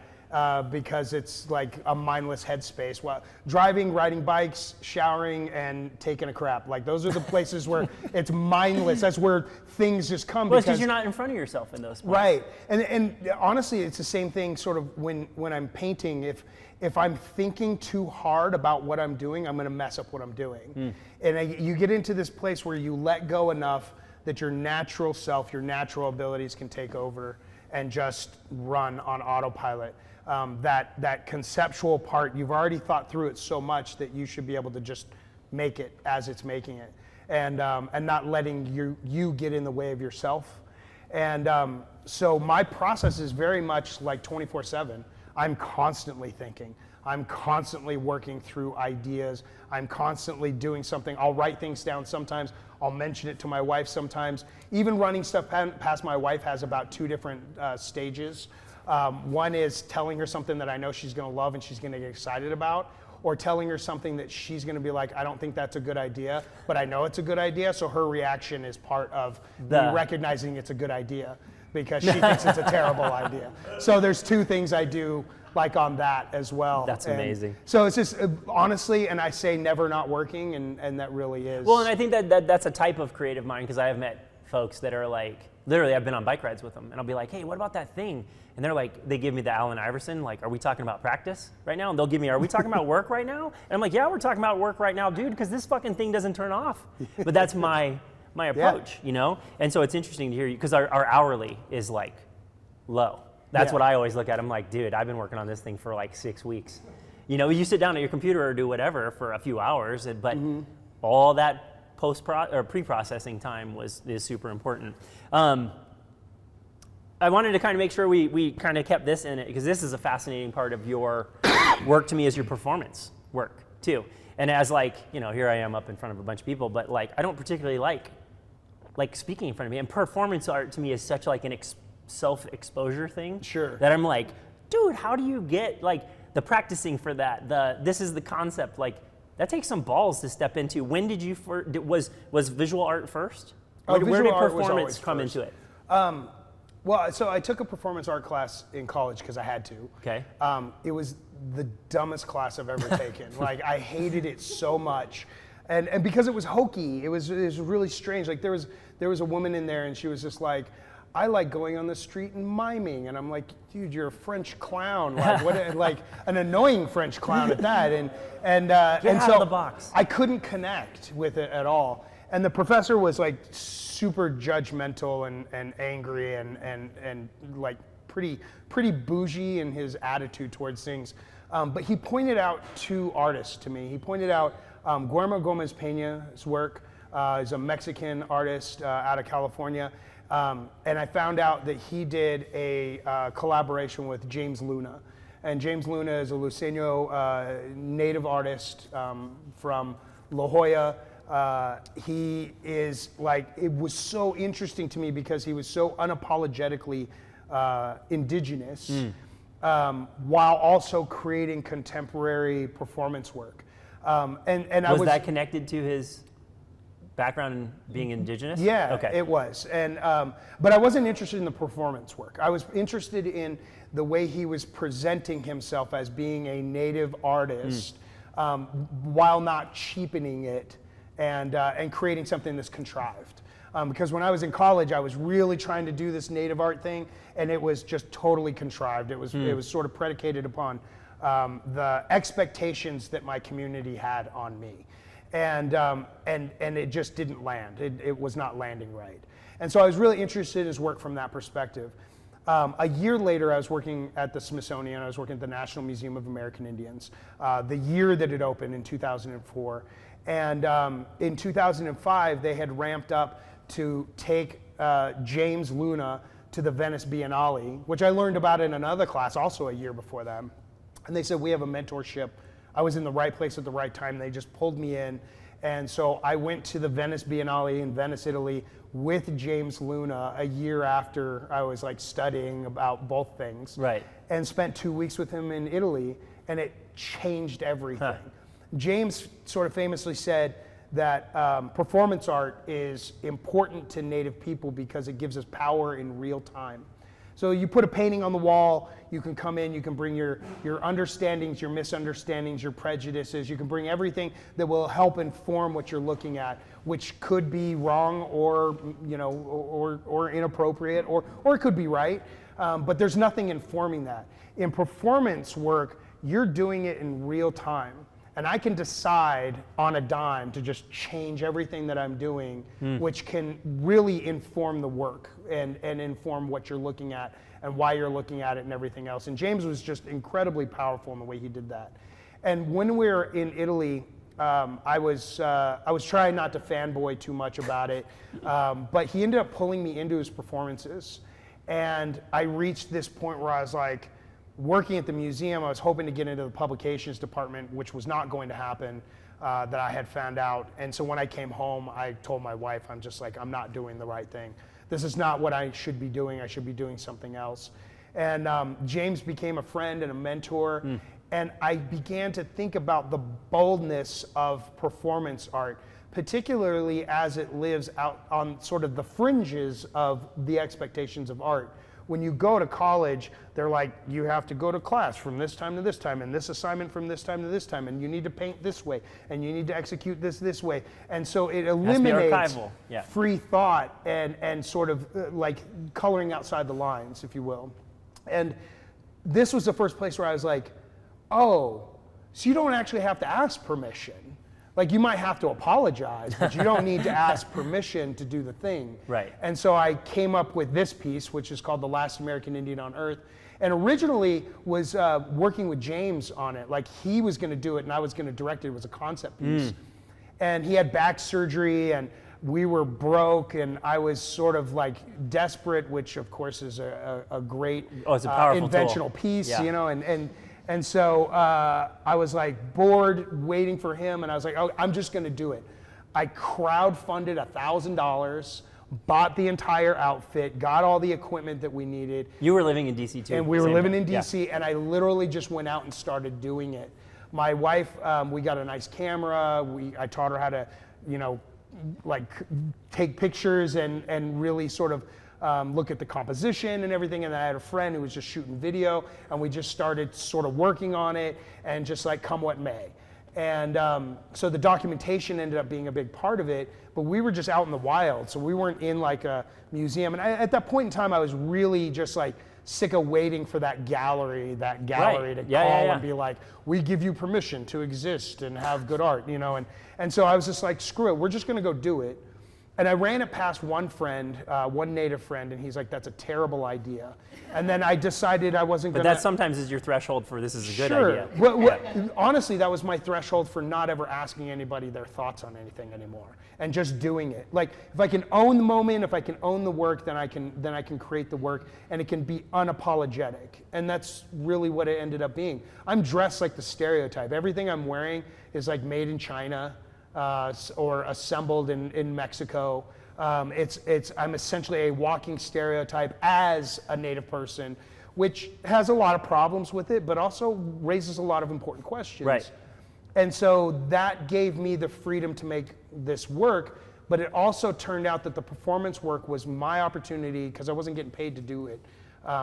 Because it's like a mindless headspace. While driving, riding bikes, showering, and taking a crap. Like those are the places where it's mindless. That's where things just come. Well, because you're not in front of yourself in those places. Right. And honestly, it's the same thing sort of when I'm painting. If I'm thinking too hard about what I'm doing, I'm going to mess up what I'm doing. And you get into this place where you let go enough that your natural self, your natural abilities can take over. and just run on autopilot. That conceptual part, you've already thought through it so much that you should be able to just make it as it's making it, and not letting you get in the way of yourself. And so my process is very much like 24/7. I'm constantly thinking. I'm constantly working through ideas. I'm constantly doing something. I'll write things down sometimes. I'll mention it to my wife sometimes. Even running stuff past my wife has about 2 different stages. One is telling her something that I know she's going to love and she's going to get excited about, or telling her something that she's going to be like, I don't think that's a good idea, but I know it's a good idea. So her reaction is part of me recognizing it's a good idea, because she thinks it's a terrible idea. So there's 2 things I do like on that as well. That's amazing. So it's just honestly, and I say never not working, and that really is. Well, and I think that's a type of creative mind, because I have met folks that are like, literally I've been on bike rides with them, and I'll be like, hey, what about that thing? And they're like, they give me the Allen Iverson, like, are we talking about practice right now? And they'll give me, are we talking about work right now? And I'm like, yeah, we're talking about work right now, dude, because this fucking thing doesn't turn off. But that's my approach, you know? And so it's interesting to hear you, because our hourly is like low. That's what I always look at. I'm like, dude, I've been working on this thing for like 6 weeks. You know, you sit down at your computer or do whatever for a few hours, but all that pre-processing time is super important. I wanted to kind of make sure we kind of kept this in it, because this is a fascinating part of your work to me, is your performance work too. And as like, you know, here I am up in front of a bunch of people, but like, I don't particularly like speaking in front of me. And performance art to me is such like an self-exposure thing. Sure. That I'm like, dude, how do you get like the practicing for that? This is the concept. Like, that takes some balls to step into. When did you was visual art first? Where did performance come into it? Well, so I took a performance art class in college because I had to. Okay. It was the dumbest class I've ever taken. Like, I hated it so much. And because it was hokey, it was really strange. Like, there was a woman in there, and she was just like, I like going on the street and miming. And I'm like, dude, you're a French clown. Like, what? Like, an annoying French clown at that. And out of the box. I couldn't connect with it at all. And the professor was like super judgmental and angry and like pretty bougie in his attitude towards things. But he pointed out 2 artists to me. He pointed out Guillermo Gomez Peña's work. He's a Mexican artist out of California. And I found out that he did a collaboration with James Luna. And James Luna is a Luiseño native artist from La Jolla. He is like, it was so interesting to me because he was so unapologetically indigenous while also creating contemporary performance work. And was that connected to his background in being indigenous? Yeah, okay. It was. And but I wasn't interested in the performance work. I was interested in the way he was presenting himself as being a native artist while not cheapening it and creating something that's contrived. Because when I was in college, I was really trying to do this native art thing, and it was just totally contrived. It was sort of predicated upon the expectations that my community had on me. And it just didn't land. It was not landing right. And so I was really interested in his work from that perspective. A year later, I was working at the Smithsonian. I was working at the National Museum of American Indians, the year that it opened in 2004. And in 2005, they had ramped up to take James Luna to the Venice Biennale, which I learned about in another class also a year before that. And they said, we have a mentorship. I was in the right place at the right time. They just pulled me in. And so I went to the Venice Biennale in Venice, Italy with James Luna a year after I was like studying about both things. Right. And spent 2 weeks with him in Italy, and it changed everything. Huh. James sort of famously said that performance art is important to Native people because it gives us power in real time. So you put a painting on the wall, you can come in, you can bring your understandings, your misunderstandings, your prejudices, you can bring everything that will help inform what you're looking at, which could be wrong or, or inappropriate, or it could be right, but there's nothing informing that. In performance work, you're doing it in real time. And I can decide on a dime to just change everything that I'm doing, which can really inform the work and inform what you're looking at and why you're looking at it and everything else. And James was just incredibly powerful in the way he did that. And when we were in Italy, I was trying not to fanboy too much about it, but he ended up pulling me into his performances. And I reached this point where I was like, working at the museum, I was hoping to get into the publications department, which was not going to happen, that I had found out. And so when I came home, I told my wife, I'm just like, I'm not doing the right thing. This is not what I should be doing. I should be doing something else. And James became a friend and a mentor. And I began to think about the boldness of performance art, particularly as it lives out on sort of the fringes of the expectations of art. When you go to college, they're like, you have to go to class from this time to this time, and this assignment from this time to this time, and you need to paint this way, and you need to execute this way. And so it eliminates free thought and sort of like coloring outside the lines, if you will. And this was the first place where I was like, oh, so you don't actually have to ask permission. Like, you might have to apologize, but you don't need to ask permission to do the thing. Right. And so I came up with this piece, which is called The Last American Indian on Earth, and originally was working with James on it. Like, he was going to do it and I was going to direct it. It was a concept piece. And he had back surgery and we were broke, and I was sort of like desperate, which of course is a great it's a powerful inventional tool. piece, Yeah. you know, and so I was like bored waiting for him, and I was like, oh, I'm just gonna do it. I crowdfunded $1,000, bought the entire outfit, got all the equipment that we needed. You were living in DC too. And we were living in DC, and I literally just went out and started doing it. My wife, we got a nice camera. I taught her how to, you know, like take pictures and really sort of look at the composition and everything. And then I had a friend who was just shooting video, and we just started sort of working on it and just like come what may. And so the documentation ended up being a big part of it, but we were just out in the wild. So we weren't in like a museum. And at that point in time, I was really just like sick of waiting for that gallery to call and be like, we give you permission to exist and have good art, you know? And so I was just like, screw it, we're just gonna go do it. And I ran it past one friend, one native friend, and he's like, that's a terrible idea. And then I decided I wasn't But gonna. that sometimes is your threshold for this is a good Sure. idea. Well, honestly, that was my threshold for not ever asking anybody their thoughts on anything anymore, and just doing it. Like, if I can own the moment, if I can own the work, then I can create the work, and it can be unapologetic. And that's really what it ended up being. I'm dressed like the stereotype. Everything I'm wearing is like made in China. Or assembled in Mexico. I'm essentially a walking stereotype as a Native person, which has a lot of problems with it, but also raises a lot of important questions. Right. And so that gave me the freedom to make this work, but it also turned out that the performance work was my opportunity because I wasn't getting paid to do it.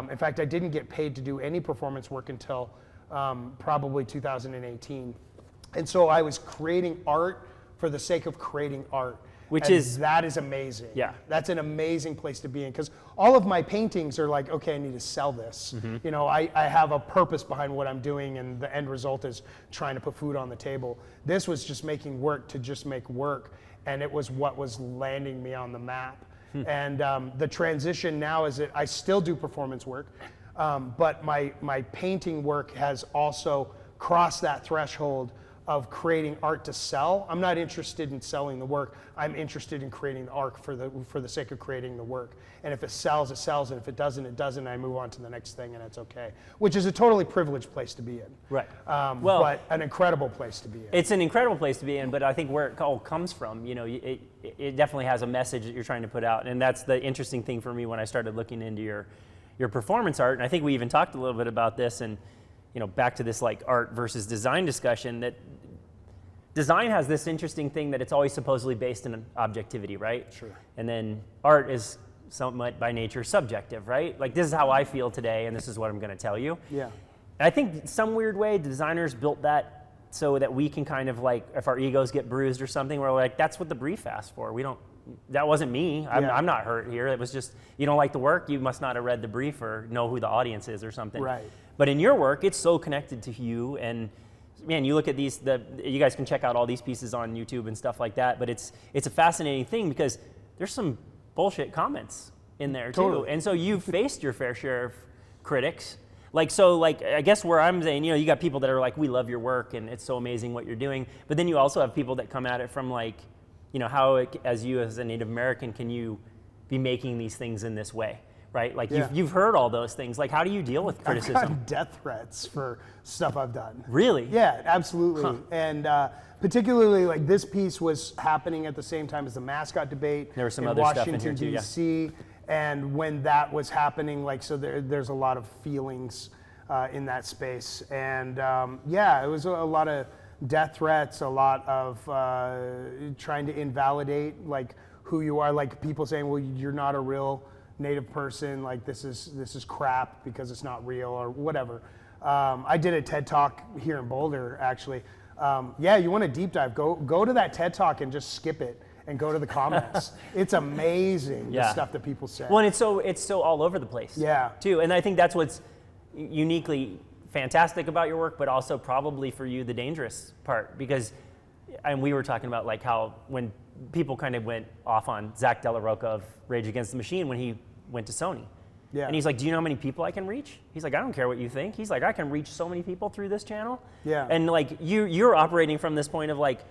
In fact, I didn't get paid to do any performance work until probably 2018. And so I was creating art for the sake of creating art. That is amazing. Yeah. That's an amazing place to be in, because all of my paintings are like, okay, I need to sell this. Mm-hmm. You know, I have a purpose behind what I'm doing, and the end result is trying to put food on the table. This was just making work to just make work, and it was what was landing me on the map. And the transition now is that I still do performance work, but my painting work has also crossed that threshold of creating art to sell. I'm not interested in selling the work. I'm interested in creating the art for the sake of creating the work. And if it sells, it sells. And if it doesn't, it doesn't. I move on to the next thing, and it's okay. Which is a totally privileged place to be in. Right. But an incredible place to be in. It's an incredible place to be in, but I think where it all comes from, you know, it definitely has a message that you're trying to put out. And that's the interesting thing for me when I started looking into your performance art. And I think we even talked a little bit about this, and you know, back to this like art versus design discussion, that design has this interesting thing that it's always supposedly based in objectivity, right? Sure. And then art is somewhat by nature subjective, right? Like, this is how I feel today, and this is what I'm going to tell you. Yeah. And I think some weird way designers built that so that we can kind of like, if our egos get bruised or something, we're like, that's what the brief asked for. That wasn't me. I'm not hurt here. It was just, you don't like the work, you must not have read the brief or know who the audience is or something. Right. But in your work, it's so connected to you, and man, you look at these, you guys can check out all these pieces on YouTube and stuff like that, but it's a fascinating thing because there's some bullshit comments in there too. Totally. And so you've faced your fair share of critics. I guess where I'm saying, you got people that are like, we love your work and it's so amazing what you're doing. But then you also have people that come at it from how as a Native American, can you be making these things in this way, right? Like you've heard all those things. Like, how do you deal with criticism? I've gotten death threats for stuff I've done. Really? Yeah, absolutely. Huh. And particularly, like, this piece was happening at the same time as the mascot debate. There was some in other Washington, stuff in here too, D.C. And when that was happening, there's a lot of feelings in that space. And it was a lot of death threats, a lot of trying to invalidate who you are, like people saying, well, you're not a real Native person, like this is crap because it's not real or whatever. I did a TED Talk here in Boulder, actually. You want a deep dive, go to that TED Talk and just skip it and go to the comments. It's amazing, the stuff that people say. Well, and it's so all over the place. Yeah. Too, and I think that's what's uniquely fantastic about your work, but also probably for you the dangerous part, because, and we were talking about like how when people kind of went off on Zach De La Rocha of Rage Against the Machine when he went to Sony. Yeah. And he's like, do you know how many people I can reach? He's like, I don't care what you think. He's like, I can reach so many people through this channel. Yeah. And like you're operating from this point of like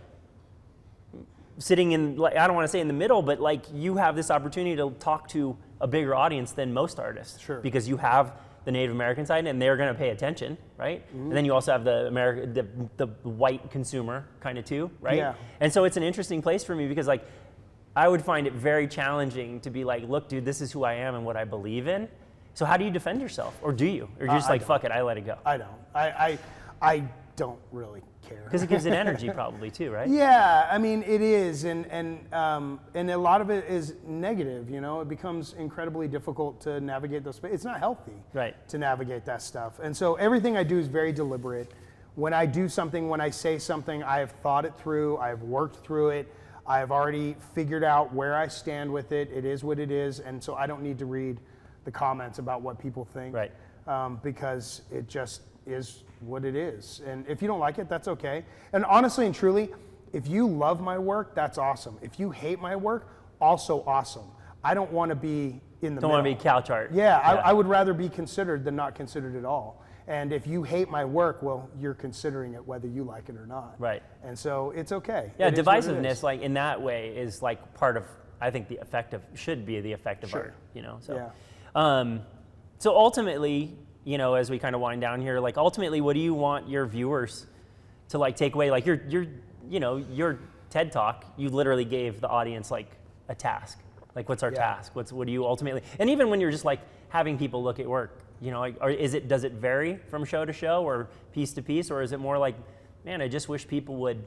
sitting in, like, I don't want to say in the middle, but like you have this opportunity to talk to a bigger audience than most artists. Sure. Because you have the Native American side and they're going to pay attention, right? Mm-hmm. And then you also have the white consumer kind of too, right? Yeah. And so it's an interesting place for me because like I would find it very challenging to be like, look, dude, this is who I am and what I believe in. So how do you defend yourself? Or do you? Or you're just like, fuck it, I let it go? I don't. I don't really care. Because it gives it energy probably too, right? Yeah, I mean, it is, and a lot of it is negative, it becomes incredibly difficult to navigate those spaces. It's not healthy to navigate that stuff. And so everything I do is very deliberate. When I do something, when I say something, I have thought it through, I've worked through it, I've already figured out where I stand with it, it is what it is, and so I don't need to read the comments about what people think, because it just is what it is. And if you don't like it, that's okay. And honestly and truly, if you love my work, that's awesome. If you hate my work, also awesome. I don't want to be in the middle. Don't want to be couch art. Yeah, I would rather be considered than not considered at all. And if you hate my work, well, you're considering it whether you like it or not. Right. And so it's okay. Yeah, divisiveness, like in that way, is like part of, I think should be the effect of art, So, yeah. So ultimately, as we kind of wind down here, like ultimately, what do you want your viewers to like take away? Like your TED Talk, you literally gave the audience like a task. Like, what's our task? What do you ultimately? And even when you're just like having people look at work, does it vary from show to show or piece to piece, or is it more like, man, I just wish people would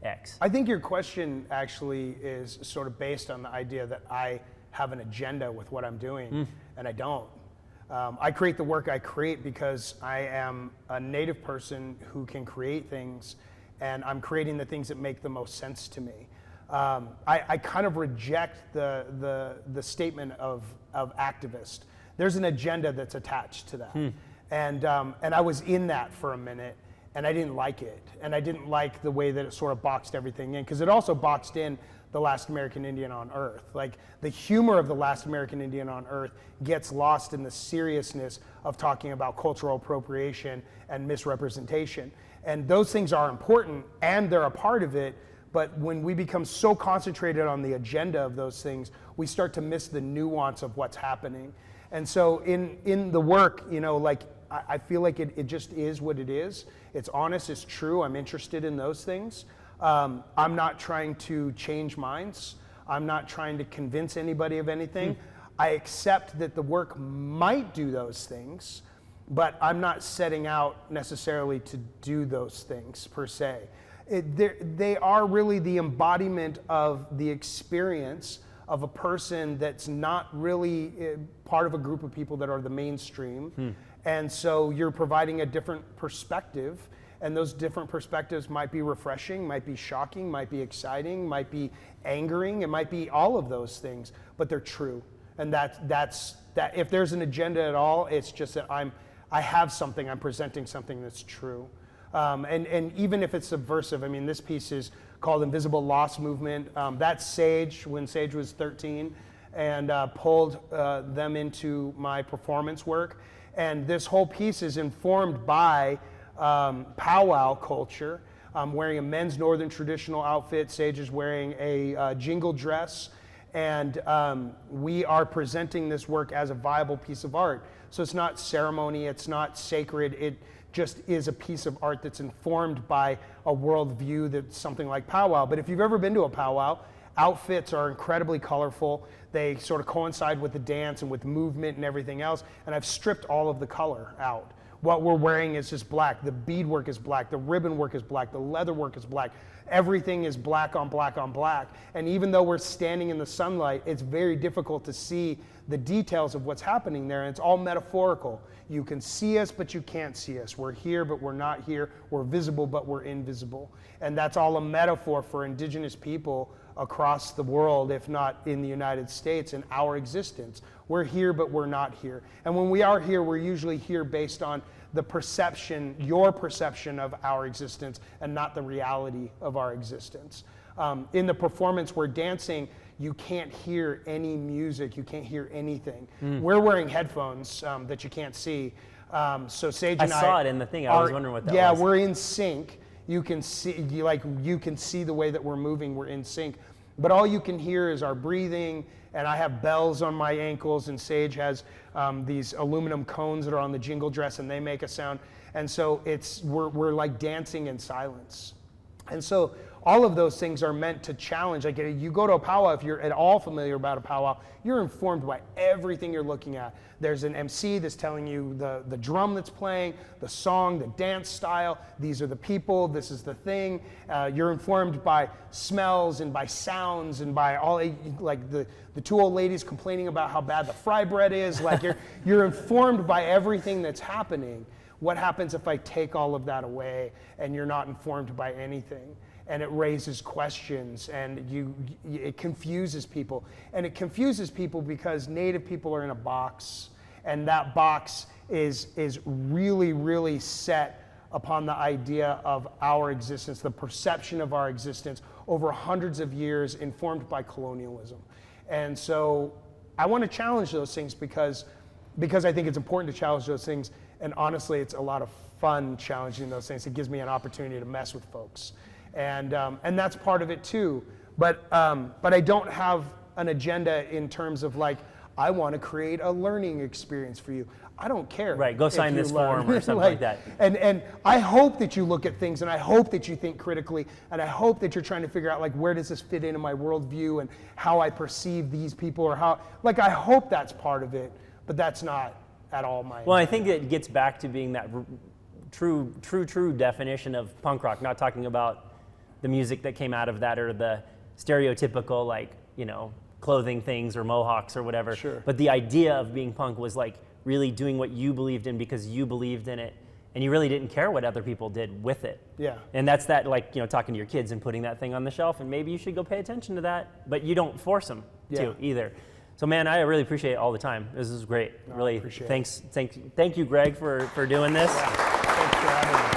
X? I think your question actually is sort of based on the idea that I have an agenda with what I'm doing, and I don't. I create the work I create because I am a Native person who can create things, and I'm creating the things that make the most sense to me. I kind of reject the statement of activist. There's an agenda that's attached to that, and I was in that for a minute, and I didn't like it, and I didn't like the way that it sort of boxed everything in, because it also boxed in the last American Indian on Earth. Like, the humor of the last American Indian on Earth gets lost in the seriousness of talking about cultural appropriation and misrepresentation. And those things are important, and they're a part of it, but when we become so concentrated on the agenda of those things, we start to miss the nuance of what's happening. And so in the work, I feel like it just is what it is. It's honest, it's true, I'm interested in those things. I'm not trying to change minds. I'm not trying to convince anybody of anything. I accept that the work might do those things, but I'm not setting out necessarily to do those things per se. They are really the embodiment of the experience of a person that's not really part of a group of people that are the mainstream. And so you're providing a different perspective. And those different perspectives might be refreshing, might be shocking, might be exciting, might be angering, it might be all of those things, but they're true. And that's if there's an agenda at all, it's just that I have something, I'm presenting something that's true. And even if it's subversive, I mean, this piece is called Invisible Loss Movement. That's Sage, when Sage was 13. and pulled them into my performance work. And this whole piece is informed by powwow culture. I'm wearing a men's northern traditional outfit. Sage is wearing a jingle dress. And we are presenting this work as a viable piece of art. So it's not ceremony, it's not sacred, it just is a piece of art that's informed by a worldview that's something like powwow. But if you've ever been to a powwow, outfits are incredibly colorful. They sort of coincide with the dance and with movement and everything else. And I've stripped all of the color out. What we're wearing is just black. The beadwork is black. The ribbon work is black. The leather work is black. Everything is black on black on black. And even though we're standing in the sunlight, it's very difficult to see the details of what's happening there. And it's all metaphorical. You can see us, but you can't see us. We're here, but we're not here. We're visible, but we're invisible. And that's all a metaphor for indigenous people across the world, if not in the United States, in our existence. We're here, but we're not here. And when we are here, we're usually here based on the perception, your perception of our existence, and not the reality of our existence. In the performance, we're dancing, you can't hear any music, you can't hear anything. We're wearing headphones that you can't see. So Sage and I saw it in the thing, I was wondering what that was. Yeah, we're in sync. You can see, you can see the way that we're moving, we're in sync. But all you can hear is our breathing, and I have bells on my ankles, and Sage has these aluminum cones that are on the jingle dress, and they make a sound. And so we're like dancing in silence. And so all of those things are meant to challenge. Like you go to a powwow, if you're at all familiar about a powwow, you're informed by everything you're looking at. There's an MC that's telling you the drum that's playing, the song, the dance style. These are the people, this is the thing. You're informed by smells and by sounds and by all, like the two old ladies complaining about how bad the fry bread is. Like you're informed by everything that's happening. What happens if I take all of that away and you're not informed by anything? And it raises questions, and it confuses people. And it confuses people because Native people are in a box, and that box is really, really set upon the idea of our existence, the perception of our existence over hundreds of years, informed by colonialism. And so I want to challenge those things because I think it's important to challenge those things. And honestly, it's a lot of fun challenging those things. It gives me an opportunity to mess with folks. And that's part of it too. But I don't have an agenda in terms of like, I want to create a learning experience for you. I don't care. Right, go sign this form or something like that. And I hope that you look at things, and I hope that you think critically, and I hope that you're trying to figure out like, where does this fit into my worldview and how I perceive these people, or how, like, I hope that's part of it, but that's not at all my Well, I think it gets back to being that true definition of punk rock, not talking about the music that came out of that or the stereotypical, like, you know, clothing things or mohawks or whatever. Sure. But the idea of being punk was like really doing what you believed in because you believed in it, and you really didn't care what other people did with it. Yeah. And that's that, like, you know, talking to your kids and putting that thing on the shelf, and maybe you should go pay attention to that, but you don't force them to either. So man, I really appreciate it all the time. This is great. No, really, appreciate thank you, Gregg, for doing this. Yeah. Thanks for having me.